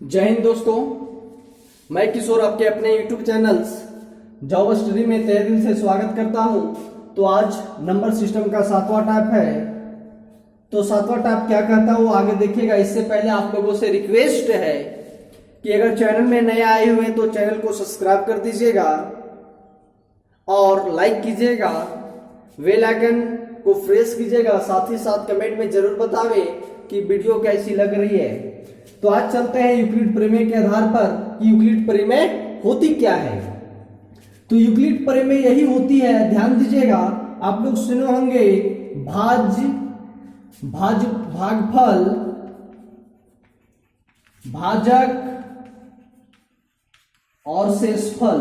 जय हिंद दोस्तों, मैं किशोर आपके अपने YouTube चैनल्स जावा स्टडी में तहे दिल से स्वागत करता हूं। तो आज नंबर सिस्टम का 7वां टाइप है। तो 7वां टाइप क्या कहता है वो आगे देखिएगा। इससे पहले आप लोगों से रिक्वेस्ट है कि अगर चैनल में नए आए हुए हैं तो चैनल को सब्सक्राइब कर दीजिएगा और लाइक कीजिएगा, बेल आइकन को प्रेस कीजिएगा, साथ ही साथ कमेंट में जरूर बतावे कि वीडियो कैसी लग रही है। तो आज चलते हैं यूक्लिड प्रमेय के आधार पर कि यूक्लिड प्रमेय होती क्या है। तो यूक्लिड प्रमेय यही होती है, ध्यान दीजिएगा, आप लोग सुने होंगे भागफल, भाजक और शेषफल।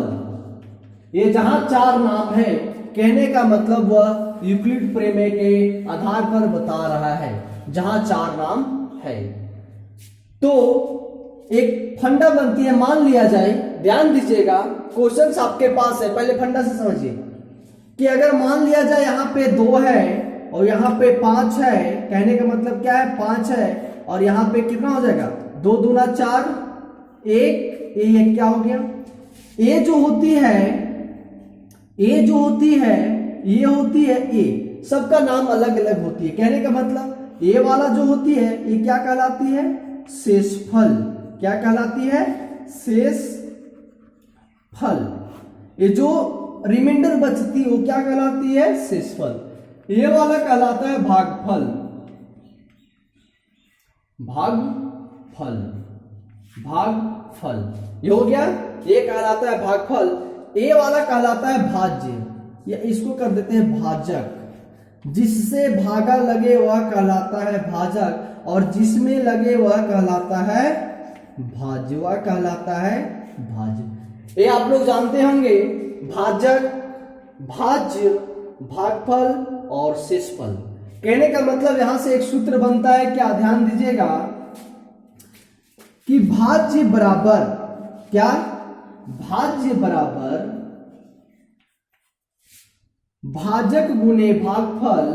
ये जहां चार नाम है, कहने का मतलब वह यूक्लिड प्रमेय के आधार पर बता रहा है, जहां चार नाम है। तो एक फंडा बनती है, मान लिया जाए, ध्यान दीजिएगा, क्वेश्चंस आपके पास है, पहले फंडा से समझिए कि अगर मान लिया जाए यहां पे 2 है और यहां पे 5 है, कहने का मतलब क्या है, 5 है और यहां पे कितना हो जाएगा, 2 दूना 4, 1, ये क्या हो गया। ए जो होती है, ये होती है ए, सबका नाम अलग अलग होती है। कहने का मतलब ए वाला जो होती है ये क्या कहलाती है, शेषफल। क्या कहलाती है, शेषफल। ये जो रिमाइंडर बचती है वो क्या कहलाती है, शेषफल। ये वाला कहलाता है भागफल। ये हो गया, ये कहलाता है भागफल। ये वाला कहलाता है भाज्य, या इसको कर देते हैं भाजक। जिससे भागा लगे वह कहलाता है भाजक और जिसमें लगे वह कहलाता है भाज्य, वह कहलाता है भाज्य। ये आप लोग जानते होंगे, भाजक, भाज्य, भागफल और शेषफल। कहने का मतलब यहां से एक सूत्र बनता है, क्या, ध्यान दीजिएगा कि भाज्य बराबर क्या, भाज्य बराबर भाजक गुने भागफल।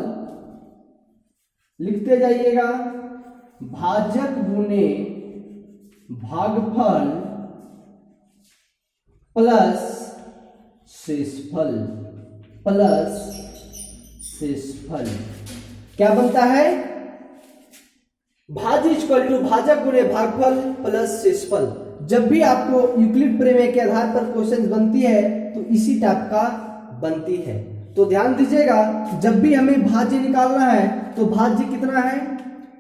लिखते जाइएगा, भाजक गुने भागफल प्लस शेषफल, क्या बनता है, भाज्य इक्वल टू भाजक गुने भागफल प्लस शेषफल। जब भी आपको यूक्लिड प्रमेय के आधार पर क्वेश्चन बनती है तो इसी टाइप का बनती है। तो ध्यान दीजिएगा, जब भी हमें भाज्य निकालना है तो भाज्य कितना है,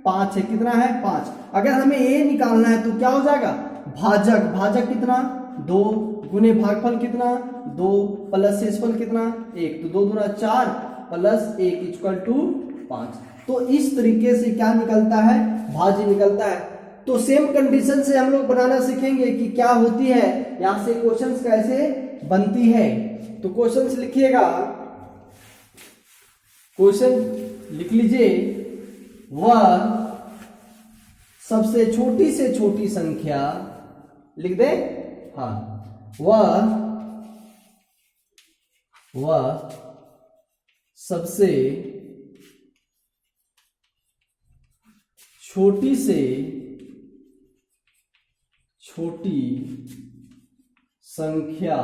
5 है। कितना है, 5। अगर हमें ए निकालना है तो क्या हो जाएगा, भाजक कितना, 2 गुने भागफल कितना, 2 प्लस शेषफल कितना, 1। तो 2 दूना 4 प्लस 1 इक्वल टू 5। तो इस तरीके से क्या निकलता है, भाज्य निकलता है। तो सेम कंडीशन से हम लोग बनाना सीखेंगे कि क्या होती है, यहां से क्वेश्चंस कैसे बनती है। तो क्वेश्चंस लिखिएगा, क्वेश्चन लिख लीजिए, वह सबसे छोटी से छोटी संख्या, लिख दे, हाँ, वह सबसे छोटी से छोटी संख्या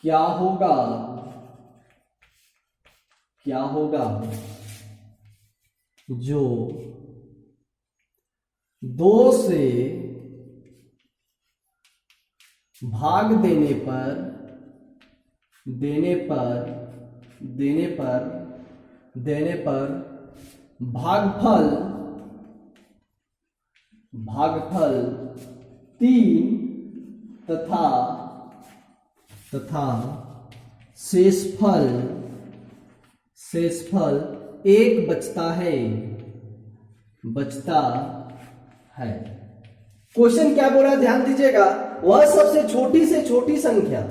क्या होगा जो 2 से भाग देने पर भागफल 3 तथा शेषफल 1 बचता है। क्वेश्चन क्या बोला, ध्यान दीजिएगा, वह सबसे छोटी से छोटी संख्या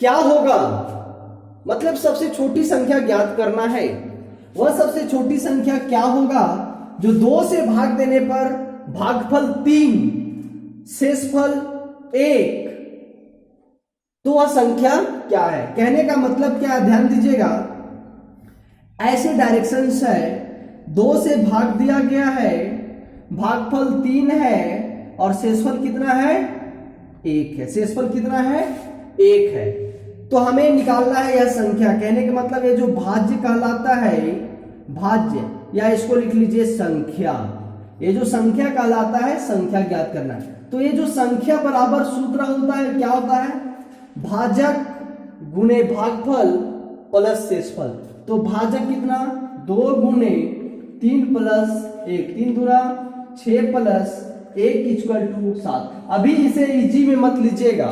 क्या होगा, मतलब सबसे छोटी संख्या ज्ञात करना है। वह सबसे छोटी संख्या क्या होगा जो 2 से भाग देने पर भागफल 3, शेषफल 1, तो वह संख्या क्या है। कहने का मतलब क्या है, ध्यान दीजिएगा, ऐसे डायरेक्शंस है, 2 से भाग दिया गया है भागफल 3 है और शेषफल कितना है 1 है। शेषफल कितना है 1 है। तो हमें निकालना है यह संख्या। कहने का मतलब ये जो भाज्य कहलाता है, भाज्य, या इसको लिख लीजिए संख्या। ये जो संख्या कहलाता है, संख्या ज्ञात करना है। तो ये जो संख्या बराबर सूत्र होता है, क्या होता है, भाजक गुणे भागफल प्लस शेषफल। तो भाजक कितना 2 गुणे 3 प्लस 1, 3 दूना 6 प्लस 1 इक्वल टू 7। अभी इसे इजी में मत लीजिएगा,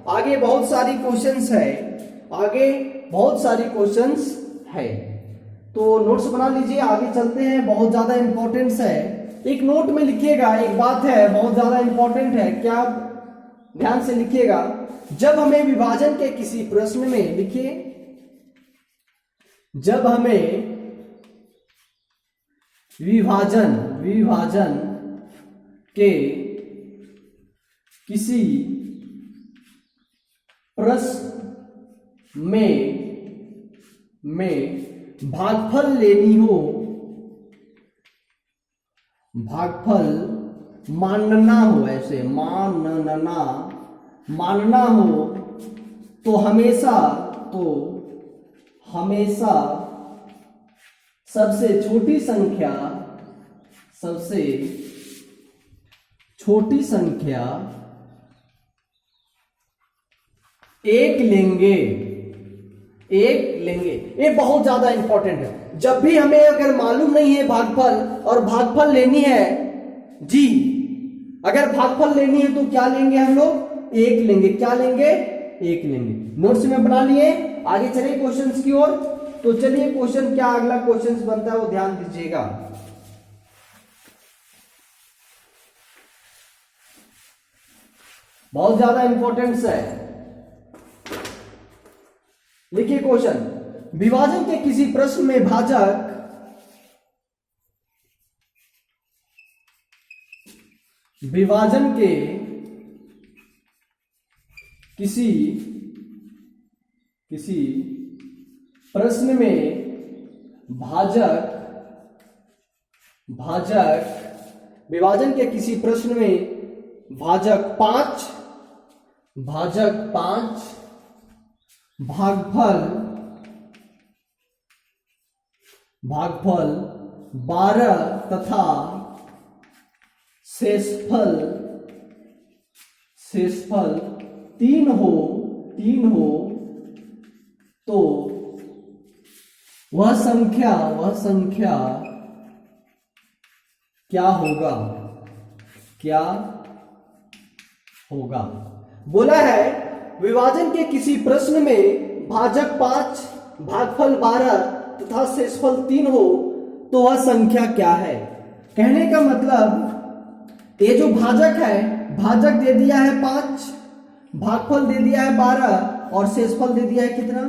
आगे बहुत सारी क्वेश्चंस है, आगे बहुत सारी क्वेश्चंस है। तो नोट्स बना लीजिए, आगे चलते हैं। बहुत ज्यादा इंपॉर्टेंस है, एक नोट में लिखिएगा। एक बात है बहुत ज्यादा इंपॉर्टेंट है, क्या ध्यान से लिखिएगा। जब हमें विभाजन के किसी प्रश्न में, लिखिए, जब हमें विभाजन के किसी प्रश्न में भागफल लेनी हो, भागफल मानना हो, ऐसे मानना हो, तो हमेशा सबसे छोटी संख्या 1 लेंगे। ये बहुत ज्यादा इंपॉर्टेंट है। जब भी हमें अगर मालूम नहीं है भागफल और भागफल लेनी है जी, अगर भागफल लेनी है तो क्या लेंगे हम लोग 1 लेंगे। क्या लेंगे 1 लेंगे। नोट्स में बना लिए, आगे चलिए क्वेश्चंस की ओर। तो चलिए क्वेश्चन क्या अगला क्वेश्चन बनता है वो ध्यान दीजिएगा। बहुत ज्यादा इंपॉर्टेंस है, लिखिए क्वेश्चन। विभाजन के किसी प्रश्न में भाजक विभाजन के किसी प्रश्न में विभाजन के किसी प्रश्न में भाजक 5 भागफल 12 तथा शेषफल 3 हो, तो वह संख्या क्या होगा। बोला है विभाजन के किसी प्रश्न में भाजक 5 भागफल 12 तथा शेषफल 3 हो तो वह संख्या क्या है। कहने का मतलब ये जो भाजक है, भाजक दे दिया है 5, भागफल दे दिया है 12 और शेषफल दे दिया है कितना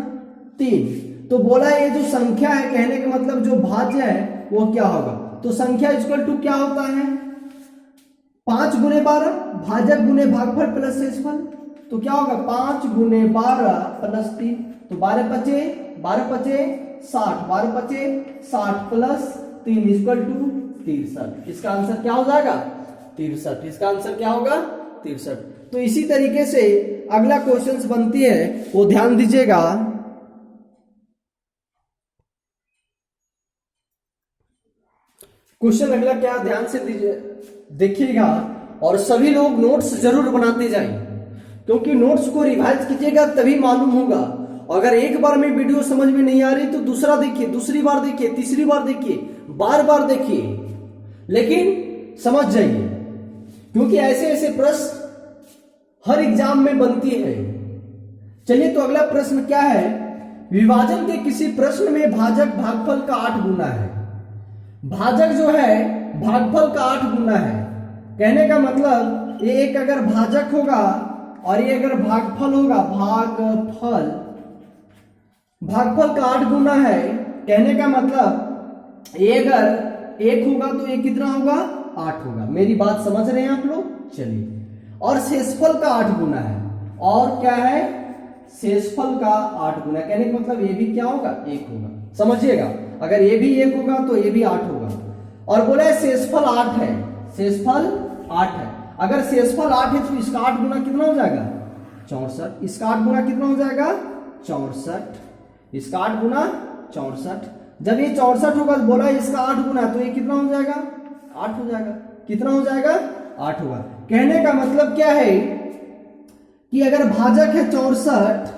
3। तो बोला ये जो संख्या है, कहने का मतलब जो भाज्य है वो क्या होगा। तो संख्या इक्वल टू क्या होता है 5 गुणे 12, भाजक गुणे भागफल प्लस शेषफल। तो क्या होगा 5 गुणे 12 प्लस 3। तो 12 पचे 60, 12 पचे 60 प्लस 3 इक्वल टू 63। इसका आंसर क्या हो जाएगा 63। इसका आंसर क्या होगा 63। तो इसी तरीके से अगला क्वेश्चन बनती है, वो ध्यान दीजिएगा। क्वेश्चन अगला क्या, ध्यान से देखिएगा और सभी लोग नोट्स जरूर बनाते जाएं, क्योंकि नोट्स को रिवाइज कीजिएगा तभी मालूम होगा। अगर एक बार में वीडियो समझ में नहीं आ रही तो दूसरा देखिए, दूसरी बार देखिए, तीसरी बार देखिए, बार बार देखिए, लेकिन समझ जाइए, क्योंकि ऐसे ऐसे प्रश्न हर एग्जाम में बनती है। चलिए तो अगला प्रश्न क्या है, विभाजन के किसी प्रश्न में भाजक भागफल का 8 गुना है। भाजक जो है भागफल का 8 गुना है। कहने का मतलब ये एक अगर भाजक होगा और ये अगर भागफल होगा, भागफल का 8 गुना है। कहने का मतलब ये अगर 1 होगा तो ये कितना होगा 8 होगा। मेरी बात समझ रहे हैं आप लोग। चलिए, और शेषफल का 8 गुना है, और क्या है शेषफल का 8 गुना। कहने का मतलब ये भी क्या होगा 1 होगा। समझिएगा, अगर ये भी 1 होगा तो ये भी 8 होगा। और बोला है शेषफल 8 है, शेषफल 8 है। अगर शेषफल 8 है तो इसका 8 गुना कितना हो जाएगा 64। इसका 8 गुना कितना हो जाएगा 64। इसका 8 गुना 64। जब ये 64 होगा तो बोला इसका 8 गुना, तो ये कितना हो जाएगा 8 हो जाएगा। कितना हो जाएगा 8 होगा। कहने का मतलब क्या है कि अगर भाजक है 64,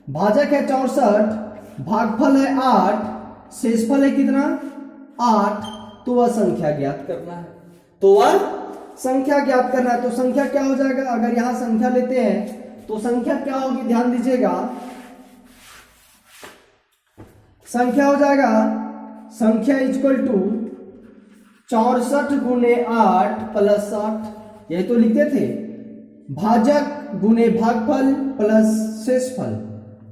भाजक है 64, भागफल है 8, शेषफल है कितना 8, तो वह संख्या ज्ञात करना है। तो वह संख्या ज्ञात करना है। तो संख्या क्या हो जाएगा, अगर यहां संख्या लेते हैं तो संख्या क्या होगी, ध्यान दीजिएगा। संख्या हो जाएगा, संख्या इक्वल टू 64 गुने 8 प्लस 8, यही तो लिखते थे, भाजक गुने भागफल प्लस शेषफल।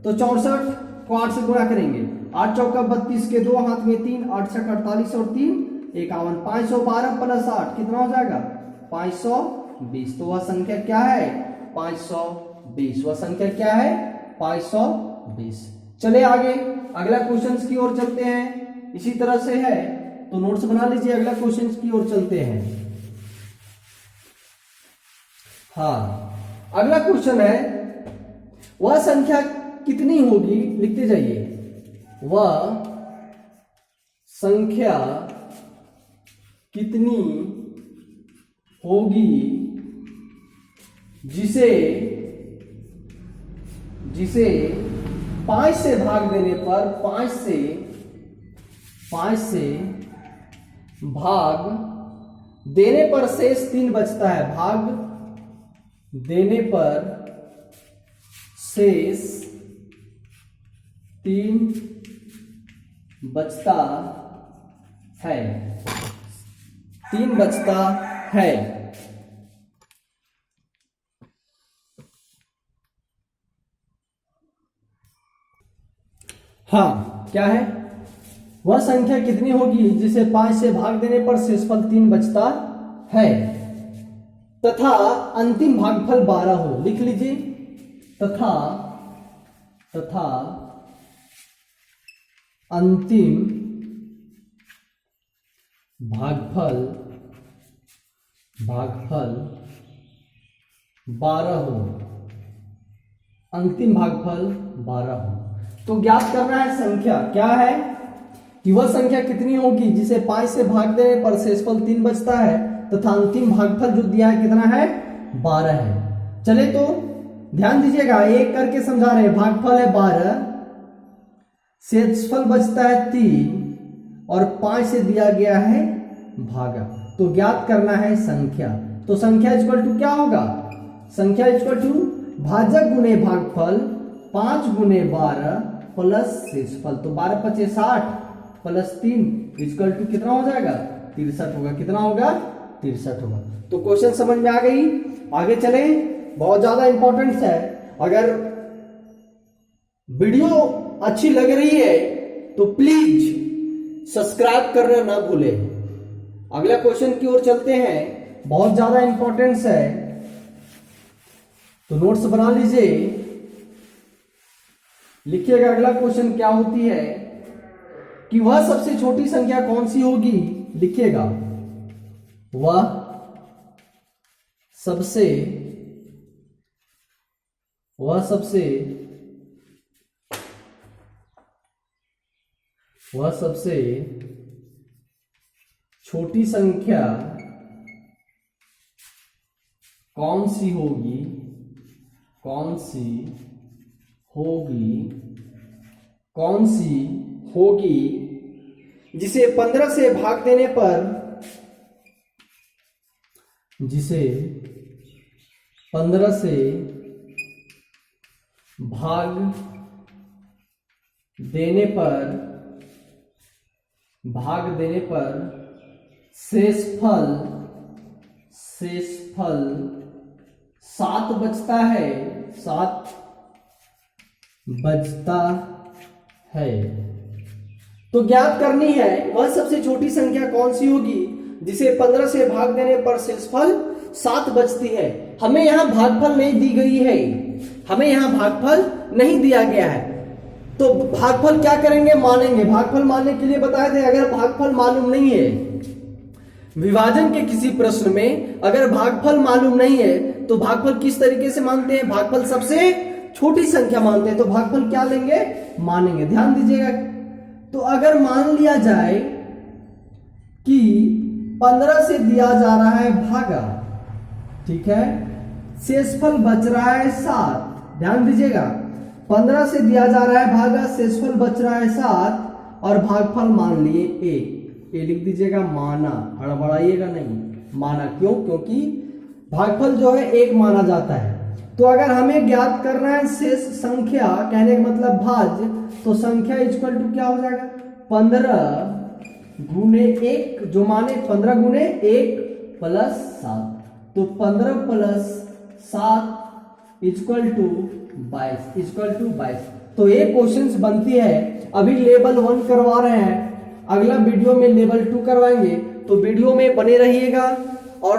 तो 64 को 8 से गुणा करेंगे, 8 चौका 32 के 2 हाथ में 3, 8 छक 48 और 3 51, 512 प्लस 8 कितना हो जाएगा 520। तो वह संख्या क्या है 520। वह संख्या क्या है 520। चले आगे अगला क्वेश्चन की ओर चलते हैं। इसी तरह से है तो नोट्स बना लीजिए, अगला क्वेश्चन की ओर चलते हैं। हाँ, अगला क्वेश्चन है वह संख्या कितनी होगी, लिखते जाइए। वह संख्या कितनी होगी जिसे 5 से भाग देने पर 5 से भाग देने पर शेष 3 बचता है। भाग देने पर शेष 3 बचता है। 3 बचता है। हाँ, क्या है वह संख्या कितनी होगी जिसे 5 से भाग देने पर शेषफल 3 बचता है तथा अंतिम भागफल 12 हो। लिख लीजिए, तथा अंतिम भागफल 12 हो। अंतिम भागफल 12 हो। तो ज्ञात करना है संख्या क्या है कि वह संख्या कितनी होगी जिसे 5 से भाग देने पर शेषफल 3 बचता है तथा अंतिम भागफल जो दिया है कितना है 12 है। चले तो ध्यान दीजिएगा, एक करके समझा रहे हैं। भागफल है 12, शेषफल बचता है 3 और 5 से दिया गया है भागा। तो ज्ञात करना है संख्या। तो संख्या इक्वल टू क्या होगा, संख्या इक्वल टू भाजक गुने भागफल 5 गुने 12 प्लस शेषफल। तो 12 × 5 = 60 प्लस 3 इक्वल टू कितना हो जाएगा 63 होगा। कितना होगा 63 होगा। तो क्वेश्चन समझ में आ गई। आगे चले, बहुत ज्यादा इंपॉर्टेंट है। अगर वीडियो अच्छी लग रही है तो प्लीज सब्सक्राइब करना ना भूलें। अगला क्वेश्चन की ओर चलते हैं, बहुत ज्यादा इंपॉर्टेंस है तो नोट्स बना लीजिए, लिखिएगा। अगला क्वेश्चन क्या होती है कि वह सबसे छोटी संख्या कौन सी होगी, लिखिएगा। वह सबसे छोटी संख्या कौन सी होगी जिसे 15 से भाग देने पर 15 से भाग देने पर शेषफल 7 बचता है। 7 बचता है। तो ज्ञात करनी है वह सबसे छोटी संख्या कौन सी होगी जिसे 15 से भाग देने पर शेषफल 7 बचती है। हमें यहां भागफल नहीं दी गई है, हमें यहां भागफल नहीं दिया गया है। तो भागफल क्या करेंगे, मानेंगे। भागफल मानने के लिए बताए थे। अगर भागफल मालूम नहीं है, विभाजन के किसी प्रश्न में अगर भागफल मालूम नहीं है तो भागफल किस तरीके से मानते हैं, भागफल सबसे छोटी संख्या मानते हैं, तो भागफल क्या लेंगे, मानेंगे। ध्यान दीजिएगा, तो अगर मान लिया जाए कि 15 से दिया जा रहा है भागा, ठीक है, शेषफल बच रहा है 7। ध्यान दीजिएगा, 15 से दिया जा रहा है भागा, शेषफल बच रहा है 7 और भागफल मान लिए 1। ये लिख दीजिएगा माना, हड़बड़ाइएगा नहीं, माना। क्यों? क्योंकि भागफल जो है 1 माना जाता है। तो अगर हमें ज्ञात करना है शेष संख्या, कहने का मतलब भाज्य, तो संख्या इक्वल टू क्या हो जाएगा, 15 गुने 1, जो माने 15 गुने 1 प्लस 7, तो 15 प्लस 7 इक्वल टू 22। तो ये क्वेश्चंस बनती है। अभी लेवल 1 करवा रहे हैं, अगला वीडियो में लेवल 2 करवाएंगे, तो वीडियो में बने रहिएगा और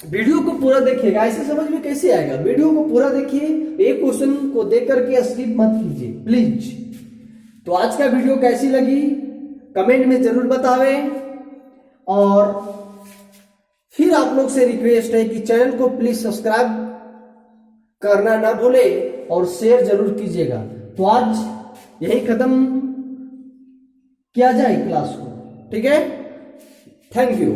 वीडियो को पूरा देखिएगा। ऐसे समझ में कैसे आएगा, वीडियो को पूरा देखिए, एक क्वेश्चन को देख करके स्किप मत कीजिए प्लीज। तो आज का वीडियो कैसी लगी कमेंट में जरूर बतावें, और फिर आप लोग से रिक्वेस्ट है कि चैनल को प्लीज सब्सक्राइब करना ना भूले और शेयर जरूर कीजिएगा। तो आज यही खत्म किया जाए क्लास को, ठीक है, थैंक यू।